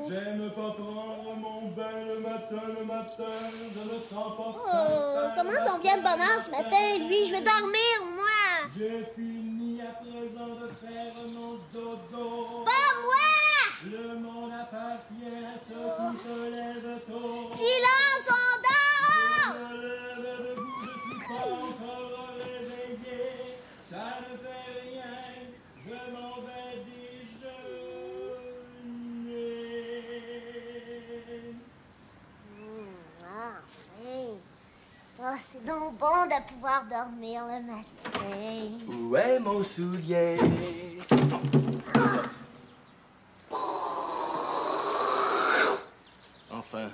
J'aime pas prendre mon bain le matin, je me sens pas certain. Comment son bien de bonheur ce matin, lui? Je veux dormir, moi! J'ai fini à présent de faire mon dodo. Pas moi! Le monde appartient à ceux qui se lèvent tôt. Silence, on dort! Je me lève debout, je suis pas encore réveillé. Ça ne fait rien, je m'en vais déjeuner. Oh, c'est donc bon de pouvoir dormir le matin. Où est mon soulier? Enfin,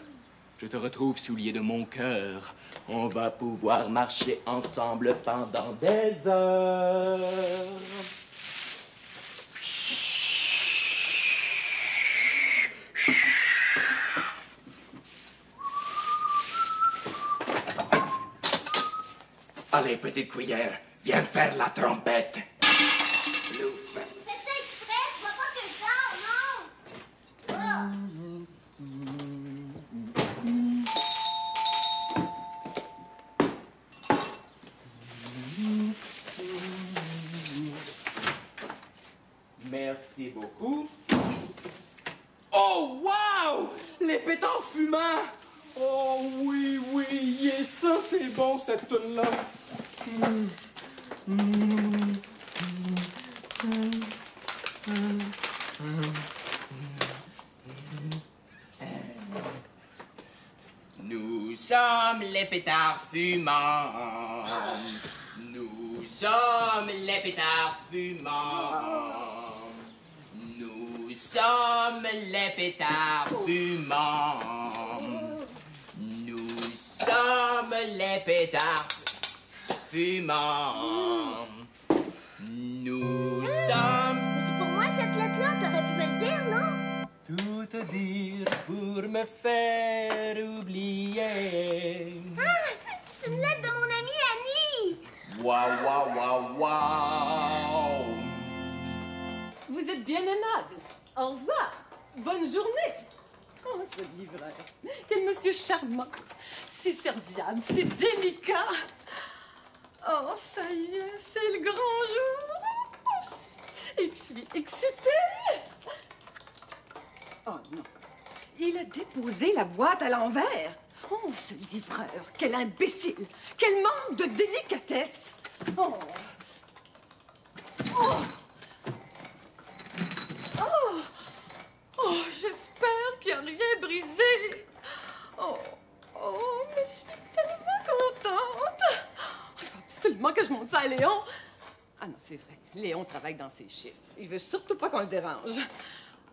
je te retrouve, soulier de mon cœur. On va pouvoir marcher ensemble pendant des heures. Allez, petite cuillère, viens faire la trompette. Plouf. Fais ça exprès, tu vois pas que je dors, non? Merci beaucoup. Oh, wow! Les pétards fumants! Oh, oui, oui, yeah, ça, c'est bon, cette toune-là. Nous sommes les pétards fumants. Nous sommes les pétards fumants. Nous sommes les pétards fumants. Nous sommes les pétards fumants. Nous sommes... C'est pour moi cette lettre-là, t'aurais pu me le dire, non? Tout te dire pour me faire oublier. Ah! C'est une lettre de mon amie Annie! Waouh, waouh, waouh, waouh! Vous êtes bien aimable. Au revoir. Bonne journée. Oh, ce livreur. Quel monsieur charmant. Si serviable, si délicat. Oh, ça y est, c'est le grand jour. Et je suis excitée. Oh non. Il a déposé la boîte à l'envers. Oh, ce livreur. Quel imbécile. Quel manque de délicatesse. Oh. Oh. Oh! Oh, j'espère qu'il n'y a rien brisé. Oh, oh, mais je suis tellement contente. Il faut absolument que je monte ça à Léon. Ah non, c'est vrai. Léon travaille dans ses chiffres. Il veut surtout pas qu'on le dérange.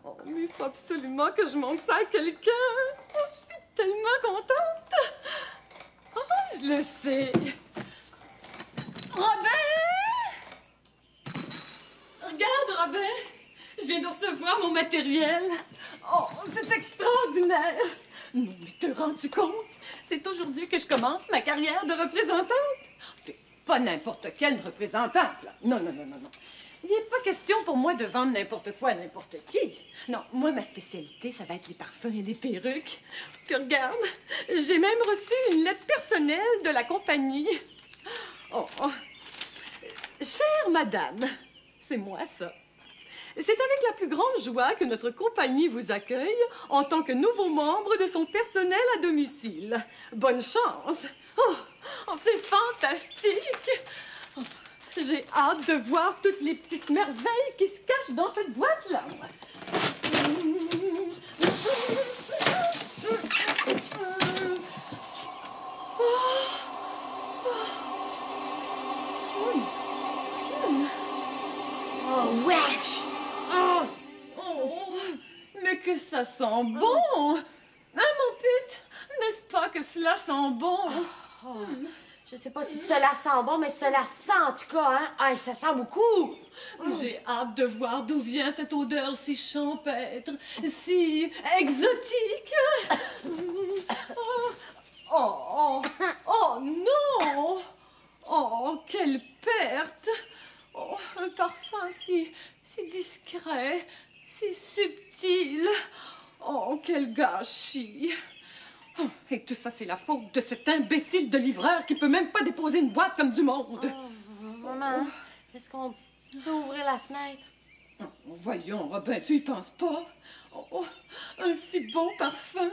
Oh, mais il faut absolument que je monte ça à quelqu'un. Oh, je suis tellement contente. Oh, je le sais. Robin! Regarde, Robin. Je viens de recevoir mon matériel. Oh, c'est extraordinaire. Non, mais te rends-tu compte? C'est aujourd'hui que je commence ma carrière de représentante. Pas n'importe quelle représentante, là. Non, non, non, non, non. Il n'est pas question pour moi de vendre n'importe quoi à n'importe qui. Non, moi, ma spécialité, ça va être les parfums et les perruques. Puis regarde, j'ai même reçu une lettre personnelle de la compagnie. Oh, oh. Chère madame, c'est moi, ça. C'est avec la plus grande joie que notre compagnie vous accueille en tant que nouveau membre de son personnel à domicile. Bonne chance! Oh, oh, c'est fantastique! Oh, j'ai hâte de voir toutes les petites merveilles qui se cachent dans cette boîte-là. Oh, wesh! Oh, oh, mais que ça sent bon! Hein, mon Pete? N'est-ce pas que cela sent bon? Oh, je sais pas si cela sent bon, mais cela sent en tout cas, hein? Ah, ça sent beaucoup! J'ai hâte de voir d'où vient cette odeur si champêtre, si exotique! Oh, oh, oh non! Oh, quelle perte! Oh, un parfum si discret, si subtil. Oh, quel gâchis! Oh, et tout ça, c'est la faute de cet imbécile de livreur qui peut même pas déposer une boîte comme du monde. Oh, maman, est-ce qu'on peut ouvrir la fenêtre? Oh, voyons, Robin, tu y penses pas? Oh, un si beau parfum.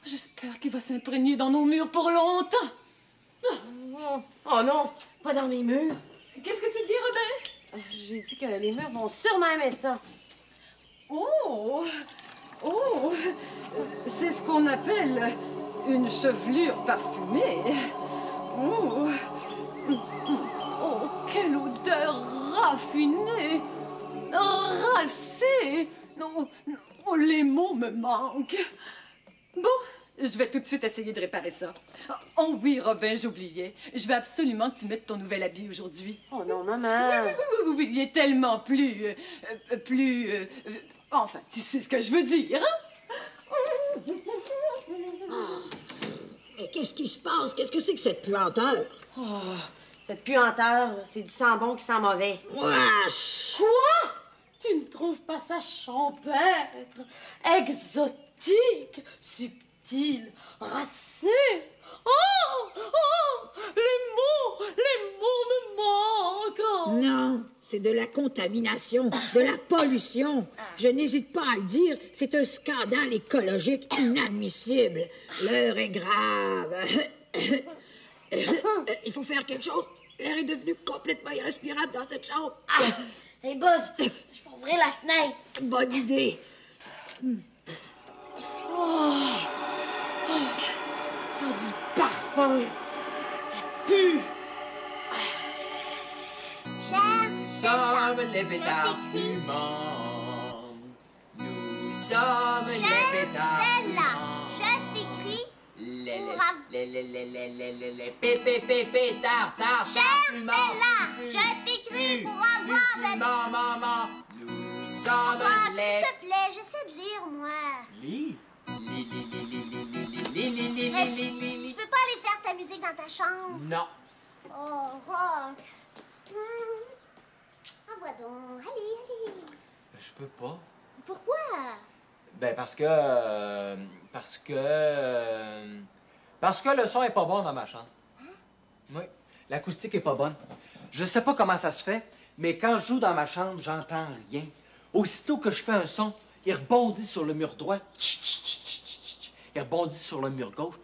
J'espère qu'il va s'imprégner dans nos murs pour longtemps. Oh non, pas dans mes murs. Qu'est-ce que tu dis, Robin? J'ai dit que les murs vont sûrement aimer ça. Oh! Oh! C'est ce qu'on appelle une chevelure parfumée. Oh! Oh, quelle odeur raffinée! Racée! Oh, les mots me manquent. Bon, je vais tout de suite essayer de réparer ça. Oh oui, Robin, j'oubliais. Je veux absolument que tu mettes ton nouvel habit aujourd'hui. Oh non, maman. Oui, il est tellement plus... enfin, tu sais ce que je veux dire, hein? Mais qu'est-ce qui se passe? Qu'est-ce que c'est que cette puanteur? Oh, cette puanteur, c'est du sang bon qui sent mauvais. Wesh! Quoi? Tu ne trouves pas ça champêtre, exotique, subtil, racé? Oh! Oh! Les mots me manquent! Non, c'est de la contamination, de la pollution. Je n'hésite pas à le dire, c'est un scandale écologique inadmissible. L'heure est grave. Il faut faire quelque chose. L'air est devenu complètement irrespirable dans cette chambre. Hey, Buzz, je vais ouvrir la fenêtre. Bonne idée. Du parfum! Ça pue! Cher Stella, Sommes les pétards je t'écris. fumants. Nous sommes les Cher pétards Stella, fumants. je t'écris. Les pétards, Cher Stella, je t'écris pour avoir de... Maman, nous sommes Ah, s'il les... te plaît, j'essaie de lire, moi. Lis. Mais tu peux pas aller faire ta musique dans ta chambre. Non. Oh, rock. Envoie donc. Allez. Je peux pas. Pourquoi? Ben parce que le son est pas bon dans ma chambre. Oui, l'acoustique est pas bonne. Je sais pas comment ça se fait, mais quand je joue dans ma chambre, j'entends rien. Aussitôt que je fais un son, il rebondit sur le mur droit. Il rebondit sur le mur gauche.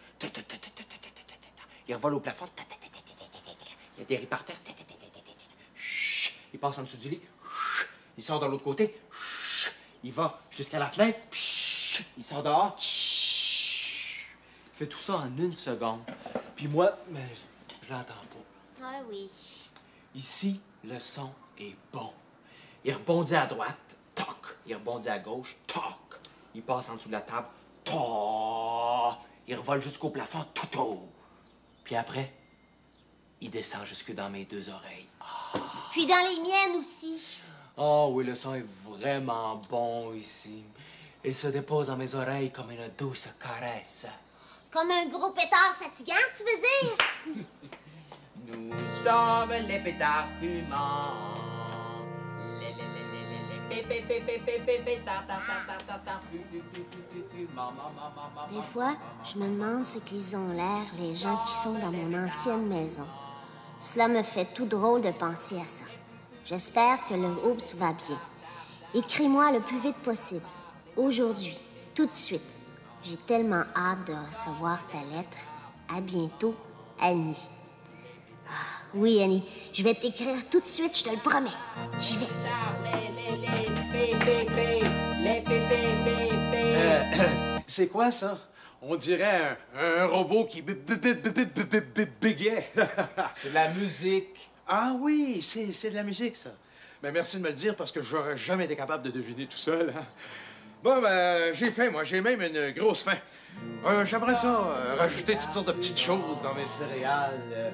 Il revole au plafond. Il atterrit par terre. Il passe en dessous du lit. Il sort de l'autre côté. Il va jusqu'à la fenêtre. Il sort dehors. Il fait tout ça en 1 seconde. Puis moi, mais je l'entends pas. Ah oui. Ici, le son est bon. Il rebondit à droite. Toc. Il rebondit à gauche. Toc. Il passe en dessous de la table. Toc. Il revole jusqu'au plafond. Toutou. Puis après, il descend jusque dans mes 2 oreilles. Puis dans les miennes aussi. Oh oui, le son est vraiment bon ici. Il se dépose dans mes oreilles comme une douce caresse. Comme un gros pétard fatigant, tu veux dire? Nous sommes les pétards fumants. Les pétards fumants. Des fois, je me demande ce qu'ils ont l'air, les gens qui sont dans mon ancienne maison. Cela me fait tout drôle de penser à ça. J'espère que le Oops va bien. Écris-moi le plus vite possible. Aujourd'hui, tout de suite. J'ai tellement hâte de recevoir ta lettre. À bientôt, Annie. Ah, oui, Annie, je vais t'écrire tout de suite, je te le promets. J'y vais. C'est quoi ça? On dirait un robot qui bégait. C'est de la musique. Ah oui, c'est de la musique, ça. Ben, merci de me le dire parce que j'aurais jamais été capable de deviner tout seul. Hein. Bon, ben, j'ai faim, moi. J'ai même une grosse faim. J'aimerais ça, rajouter toutes sortes de petites choses dans mes céréales.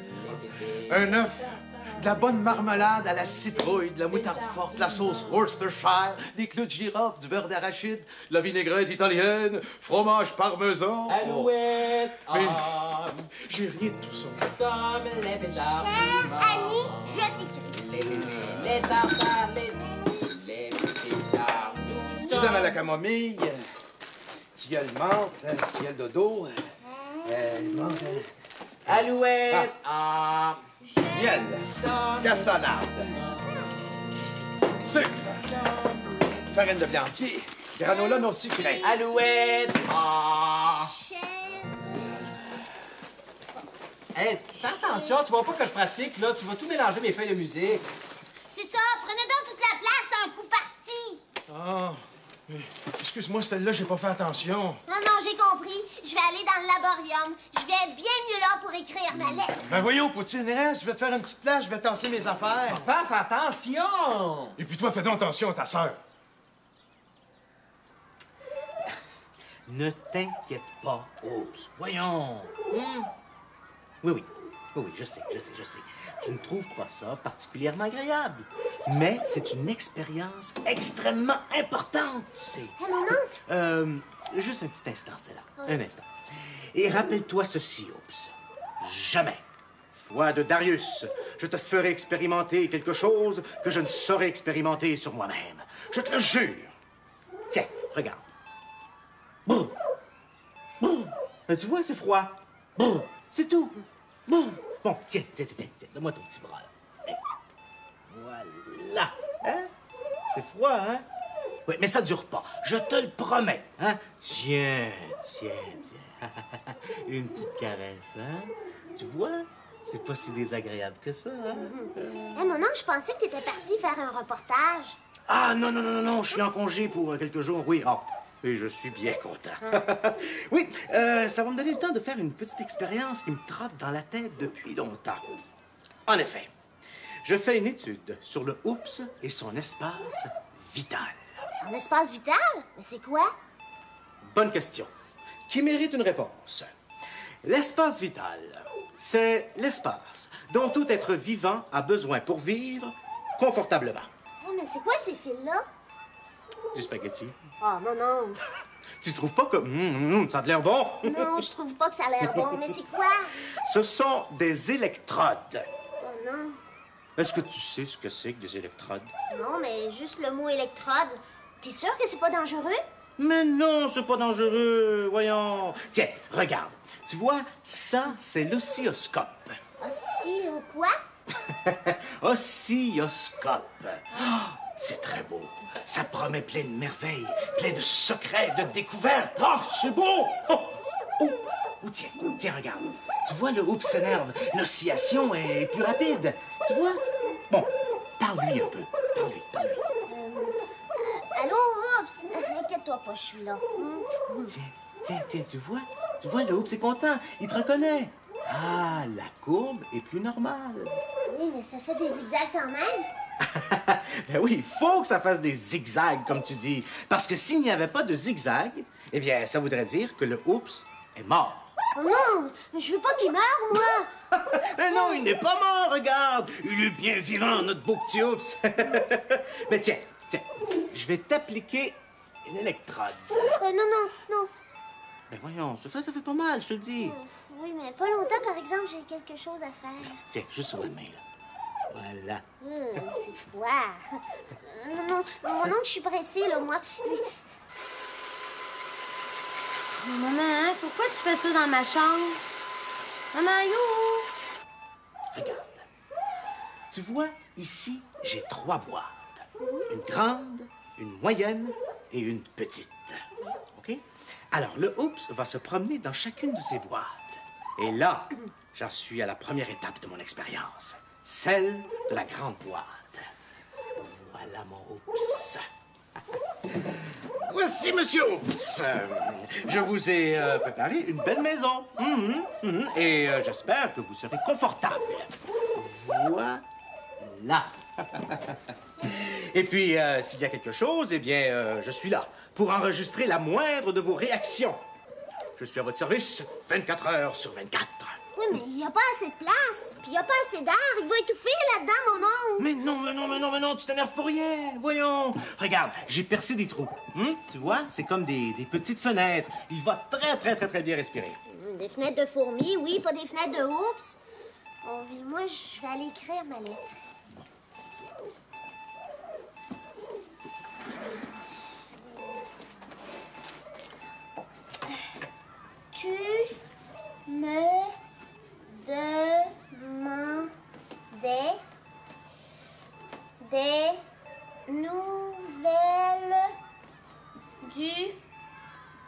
Un œuf, de la bonne marmelade à la citrouille, de la moutarde forte, de la sauce Worcestershire, des clous de girofle, du beurre d'arachide, de la vinaigrette italienne, fromage parmesan. Alouette. Mais j'ai rien de tout ça. Sommes les pétards Cher fumants. Annie, je t'écris. Les tartares, les pétards. Tisane à la camomille, tilleul menthe, tilleul dodo. Menthe, Alouette! Ah! miel, cassonade, sucre, farine de blé entier, granola non sucré. Alouette! Ah! Hey, fais attention, tu vois pas que je pratique, là. Tu vas tout mélanger mes feuilles de musique. C'est ça, prenez donc toute la place en coup parti. Ah, mais excuse-moi, celle-là, j'ai pas fait attention. Non, non, j'ai compris. Je vais aller dans le laborium. Je vais être bien mieux là pour écrire ma lettre. Ben voyons, Poutine, reste, je vais te faire une petite place, je vais tasser mes affaires. Papa, fais attention! Et puis toi, fais donc attention à ta sœur. Ne t'inquiète pas, Oups. Voyons. Oui, je sais. Tu ne trouves pas ça particulièrement agréable. Mais c'est une expérience extrêmement importante, tu sais. Hé, mon oncle? Juste un petit instant, Stella. Un instant. Et rappelle-toi ceci, Oups. Jamais, foi de Darius, je te ferai expérimenter quelque chose que je ne saurais expérimenter sur moi-même. Je te le jure. Tiens, regarde. Brr. Brr. Tu vois, c'est froid. Brr. C'est tout. Brr. Bon, tiens. Donne-moi ton petit bras, là. Hey. Voilà. Hein? C'est froid, hein? Oui, mais ça dure pas. Je te le promets, hein? Tiens. Une petite caresse, hein? Tu vois? C'est pas si désagréable que ça, hein? Hé, mon oncle, je pensais que t'étais parti faire un reportage. Ah, non, je suis en congé pour quelques jours, oui. Ah, et je suis bien content. Oui, ça va me donner le temps de faire une petite expérience qui me trotte dans la tête depuis longtemps. En effet, je fais une étude sur le Oups et son espace vital. Son espace vital? Mais c'est quoi? Bonne question, qui mérite une réponse. L'espace vital, c'est l'espace dont tout être vivant a besoin pour vivre confortablement. Hé, mais c'est quoi ces fils-là? Du spaghetti. Oh, non. Tu trouves pas que ça a l'air bon? Non, je trouve pas que ça a l'air bon, mais c'est quoi? Ce sont des électrodes. Oh non. Est-ce que tu sais ce que c'est que des électrodes? Non, mais juste le mot électrode. T'es sûr que c'est pas dangereux? Mais non, c'est pas dangereux, voyons. Tiens, regarde. Tu vois, ça, c'est l'oscilloscope. Aussi, ou quoi? Oscilloscope. Oh, c'est très beau. Ça promet plein de merveilles, plein de secrets, de découvertes. Oh, c'est beau! Tiens, regarde. Tu vois, le Oups s'énerve. L'oscillation est plus rapide. Tu vois? Bon, parle-lui un peu. Parle-lui. Allô, Oups? Inquiète-toi pas, je suis là. Tiens, tu vois? Tu vois, le Oups est content. Il te reconnaît. Ah, la courbe est plus normale. Oui, mais ça fait des zigzags quand même. Ben oui, il faut que ça fasse des zigzags, comme tu dis. Parce que s'il n'y avait pas de zigzags, eh bien, ça voudrait dire que le Oups est mort. Oh non, je veux pas qu'il meure, moi. Mais non, il n'est pas mort, regarde. Il est bien vivant, notre beau petit Oups. Mais tiens, je vais t'appliquer une électrode. Non. Ben voyons, ça fait pas mal, je te le dis. Oui, mais pas longtemps, par exemple, j'ai quelque chose à faire. Tiens, juste sur la main, là. Voilà. C'est froid. Non, mon oncle, je suis pressée, là, moi. Maman, pourquoi tu fais ça dans ma chambre? Maman, Regarde. Tu vois, ici, j'ai 3 boîtes. Une grande, une moyenne et une petite. OK? Alors, le Oups va se promener dans chacune de ces boîtes. Et là, j'en suis à la première étape de mon expérience. Celle de la grande boîte. Voilà mon Oups. Voici, monsieur Oups. Je vous ai préparé une belle maison. Et j'espère que vous serez confortable. Voilà. Et puis, s'il y a quelque chose, eh bien, je suis là pour enregistrer la moindre de vos réactions. Je suis à votre service 24 heures sur 24. Oui, mais il n'y a pas assez de place. Puis il n'y a pas assez d'air. Il va étouffer là-dedans, mon oncle. Mais non, tu t'énerves pour rien. Voyons. Regarde, j'ai percé des trous. Tu vois, c'est comme des petites fenêtres. Il va très bien respirer. Des fenêtres de fourmis, oui, pas des fenêtres de Oups. Oh, oui, moi, je vais aller écrire ma lettre.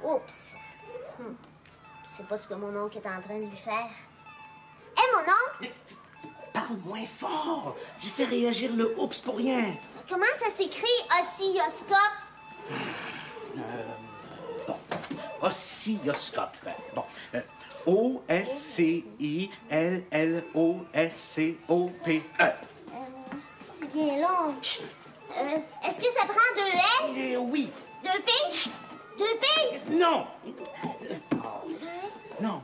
Oups. Je sais pas ce que mon oncle est en train de lui faire. Hé, mon oncle! Parle moins fort. Tu fais réagir le oups pour rien. Comment ça s'écrit, oscilloscope? Bon. Oscilloscope. Bon. O-S-C-I-L-L-O-S-C-O-P-E. C'est bien long. Est-ce que ça prend 2 S? Oui. 2 P? 2 P? Non. Non.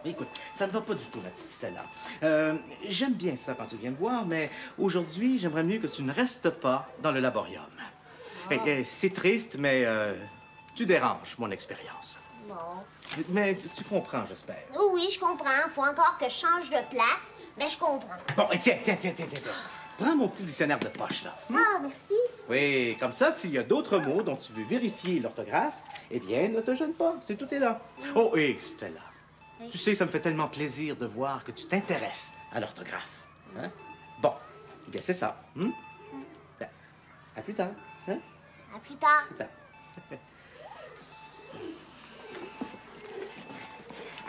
Écoute, ça ne va pas du tout, ma petite Stella. J'aime bien ça quand tu viens me voir, mais aujourd'hui, j'aimerais mieux que tu ne restes pas dans le laborium. C'est triste, mais tu déranges mon expérience. Bon. Mais tu comprends, j'espère. Oui, je comprends. Faut encore que je change de place, mais je comprends. Bon, et tiens. Prends mon petit dictionnaire de poche, là. Ah, merci. Oui, comme ça, s'il y a d'autres mots dont tu veux vérifier l'orthographe, eh bien, ne te gêne pas, c'est tout est là. Oh, et Stella, tu sais, ça me fait tellement plaisir de voir que tu t'intéresses à l'orthographe. Hein? Bon, bien, c'est ça. Ben, à plus tard. Hein? À plus tard. Plus tard.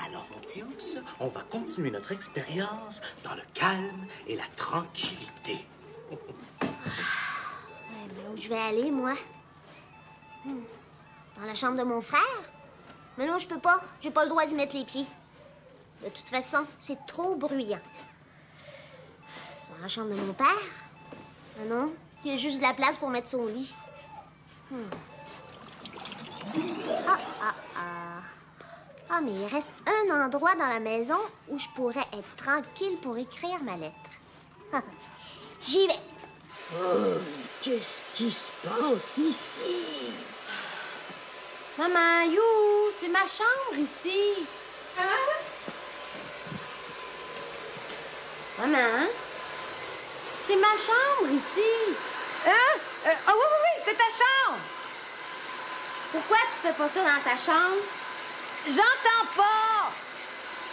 Alors, mon petit Oups, on va continuer notre expérience dans le calme et la tranquillité. Mais où je vais aller, moi? Dans la chambre de mon frère? Mais non, je peux pas. J'ai pas le droit d'y mettre les pieds. De toute façon, c'est trop bruyant. Dans la chambre de mon père? Mais non, il y a juste de la place pour mettre son lit. Ah, mais il reste un endroit dans la maison où je pourrais être tranquille pour écrire ma lettre. J'y vais. Oh, qu'est-ce qui se passe ici? Maman, you, c'est ma chambre ici. Maman, c'est ma chambre ici. Hein? Oui, c'est ta chambre! Pourquoi tu fais pas ça dans ta chambre? J'entends pas!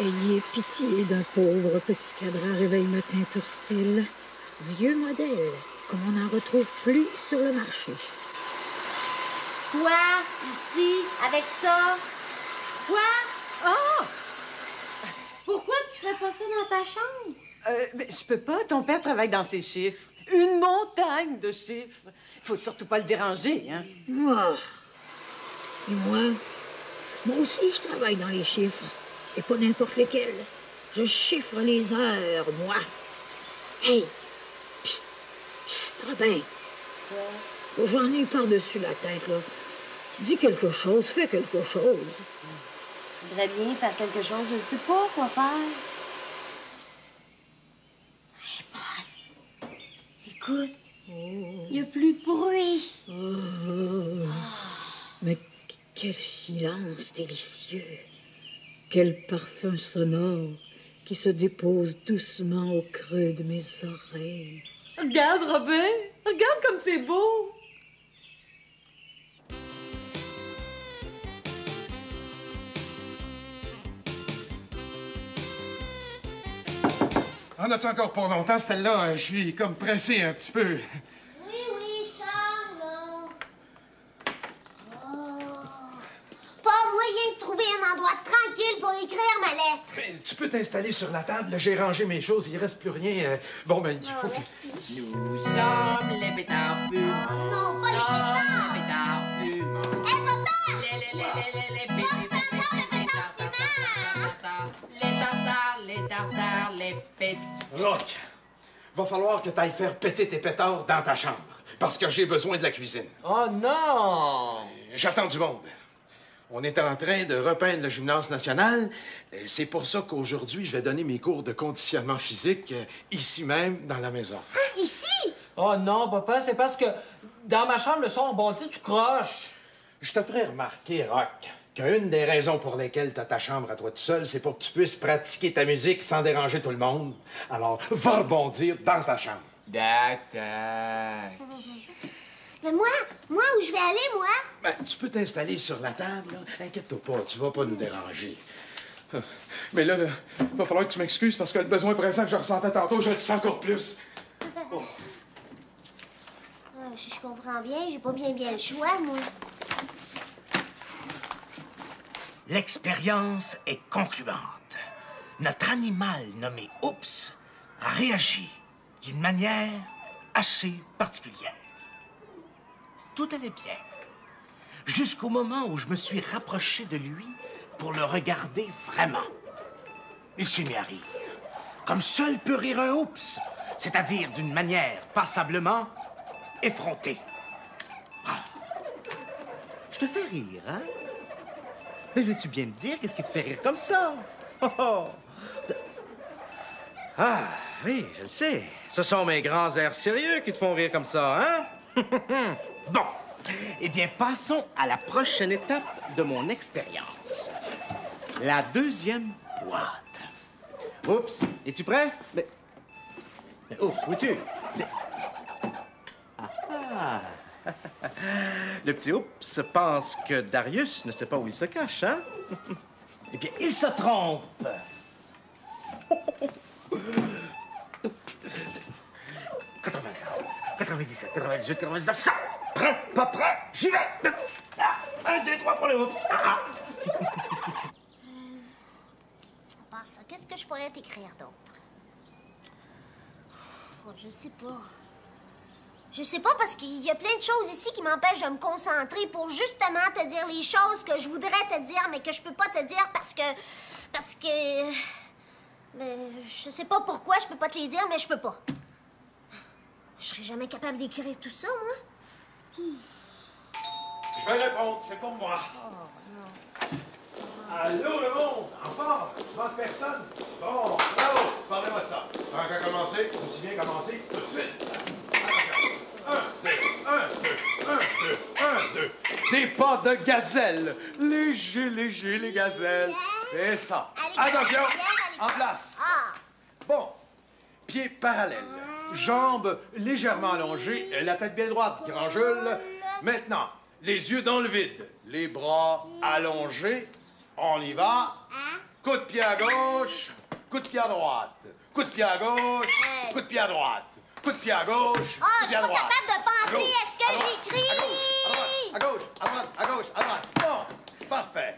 Ayez pitié d'un pauvre petit cadran réveil matin pour style. Vieux modèle, comme on n'en retrouve plus sur le marché. Toi, ici, avec ça. Quoi? Oh! Pourquoi tu ferais pas ça dans ta chambre? Mais je peux pas. Ton père travaille dans ses chiffres. Une montagne de chiffres. Faut surtout pas le déranger, hein? Moi. Et moi aussi, je travaille dans les chiffres. Et pas n'importe lesquels. Je chiffre les heures, moi. Hey! Psst! Psst, Robin! Oh, j'en ai par-dessus la tête, là. Dis quelque chose, fais quelque chose. Je voudrais bien faire quelque chose, je sais pas quoi faire. Hey, passe. Écoute, il y a plus de bruit. Mais quel silence délicieux. Quel parfum sonore qui se dépose doucement au creux de mes oreilles. Regarde, Robin. Regarde comme c'est beau. En as-tu encore pour longtemps, Stella? Je suis comme pressé un petit peu. Oui, Charles. Pas moyen de trouver un endroit tranquille pour écrire ma lettre. Mais tu peux t'installer sur la table. J'ai rangé mes choses, il reste plus rien. Bon, ben, il faut que... Merci. Nous sommes les pétards fumants. Oh non, pas les pétards. Les pétards fumants. Hé, papa! Les tartares, les pétards. Rock, va falloir que t'ailles faire péter tes pétards dans ta chambre. Parce que j'ai besoin de la cuisine. Oh non! J'attends du monde. On est en train de repeindre le gymnase national. C'est pour ça qu'aujourd'hui, je vais donner mes cours de conditionnement physique ici même, dans la maison. Ici? Oh non, papa, c'est parce que dans ma chambre, le son bondit tout croche. Je te ferai remarquer, Rock, qu'une des raisons pour lesquelles t'as ta chambre à toi tout seul, c'est pour que tu puisses pratiquer ta musique sans déranger tout le monde. Alors, va rebondir dans ta chambre. Tac. Mais moi, où je vais aller, moi? Ben, tu peux t'installer sur la table, là. Inquiète-toi pas, tu vas pas nous déranger. Mais là, il va falloir que tu m'excuses parce que le besoin pressant que je ressentais tantôt, je le sens encore plus. Oh. Je comprends bien, j'ai pas bien le choix, moi. L'expérience est concluante. Notre animal nommé Oups a réagi d'une manière assez particulière. Tout allait bien, jusqu'au moment où je me suis rapproché de lui pour le regarder vraiment. Il s'est mis à rire, comme seul peut rire un Oups, c'est-à-dire d'une manière passablement effrontée. Ah. Je te fais rire, hein? Mais veux-tu bien me dire qu'est-ce qui te fait rire comme ça? Oh, oh. Ah, oui, je le sais. Ce sont mes grands airs sérieux qui te font rire comme ça, hein? Bon, eh bien, passons à la prochaine étape de mon expérience. La deuxième boîte. Oups, es-tu prêt? Mais oups, où es-tu? Ah. Le petit Oups pense que Darius ne sait pas où il se cache, hein? Eh bien, il se trompe. 96, 97, 98, 99, 100. Prêt, pas prêt, j'y vais. 1, 2, 3 pour le Oups. À part ça, qu'est-ce que je pourrais t'écrire d'autre? Oh, je sais pas. Je sais pas parce qu'il y a plein de choses ici qui m'empêchent de me concentrer pour justement te dire les choses que je voudrais te dire, mais que je peux pas te dire parce que... Mais je sais pas pourquoi je peux pas te les dire, mais je peux pas. Je serais jamais capable d'écrire tout ça, moi. Je vais répondre, c'est pour moi. Allô, le monde! Encore? Manque personne? Bon, bravo! Parlez-moi de ça. Tant qu'à commencer, aussi bien commencer tout de suite. 1, 2, 1, 2, 1, 2, 1, 2. Des pas de gazelle. Léger, léger, les gazelles. C'est ça. Attention, en place. Bon, pieds parallèles, jambes légèrement allongées, la tête bien droite, grand Jules. Maintenant, les yeux dans le vide, les bras allongés. On y va. Coup de pied à gauche, coup de pied à droite. Coup de pied à gauche, coup de pied à droite. Coup de pied à gauche, coup de pied à droite. Je suis pas capable de penser à ce que j'écris. À gauche, à droite, à gauche, à droite. Bon, parfait.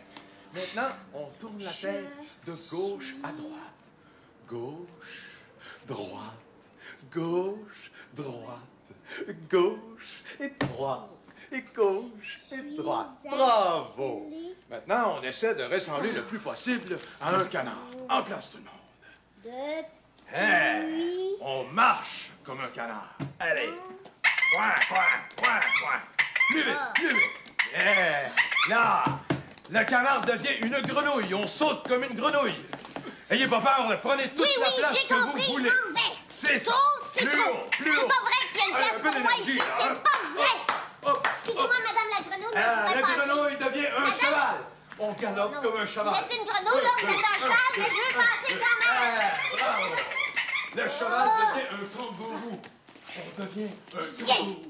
Maintenant, on tourne la tête de gauche à droite. Gauche, droite, gauche, droite, gauche et droite, et gauche et droite. Bravo! Maintenant, on essaie de ressembler le plus possible à un canard. En place, tout le monde. Hey, on marche comme un canard. Allez. Coin, coin, coin, coin. Plus vite, plus vite. Yeah. Là, le canard devient une grenouille. On saute comme une grenouille. Ayez pas peur, prenez toute la place que vous voulez. C'est ça. C'est plus trop. haut, plus C'est haut. pas vrai qu'il y a une place pour moi ici. C'est pas vrai. Excusez-moi, madame la grenouille, mais je voudrais la passer. grenouille devient un cheval. On galope comme un cheval. Vous êtes une grenouille, là, vous êtes un cheval, mais je veux passer quand même. Bravo. Le cheval devient un kangourou. On devient un kangourou.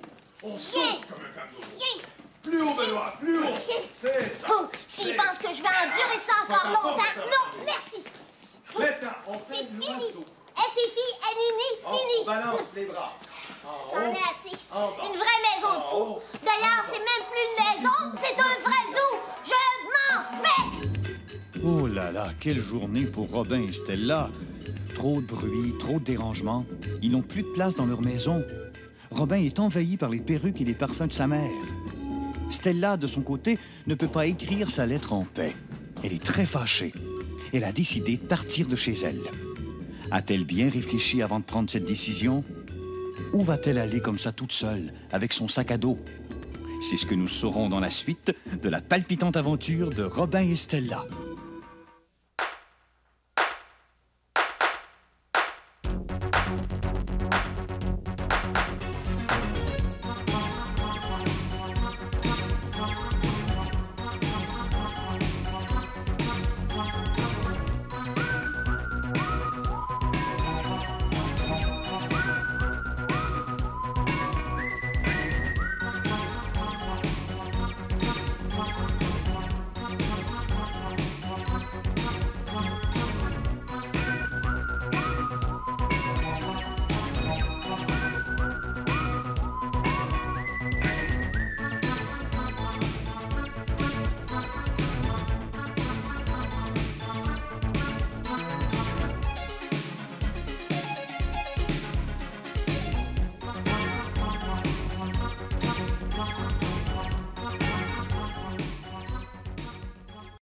On saute comme un kangourou. Plus haut, Benoît, plus haut. C'est ça. Oh, s'il pense que je vais endurer ça encore longtemps. Non, merci. Maintenant, on fait C'est le fini. oiseau. Fifi, Nini, fini. On balance les bras. J'en ai assez. Une vraie maison de fou. D'ailleurs, c'est même plus une maison, c'est un vrai zoo. Je m'en vais. Oh là là, quelle journée pour Robin et Stella. Trop de bruit, trop de dérangements. Ils n'ont plus de place dans leur maison. Robin est envahi par les perruques et les parfums de sa mère. Stella, de son côté, ne peut pas écrire sa lettre en paix. Elle est très fâchée. Elle a décidé de partir de chez elle. A-t-elle bien réfléchi avant de prendre cette décision? Où va-t-elle aller comme ça toute seule, avec son sac à dos? C'est ce que nous saurons dans la suite de la palpitante aventure de Robin et Stella.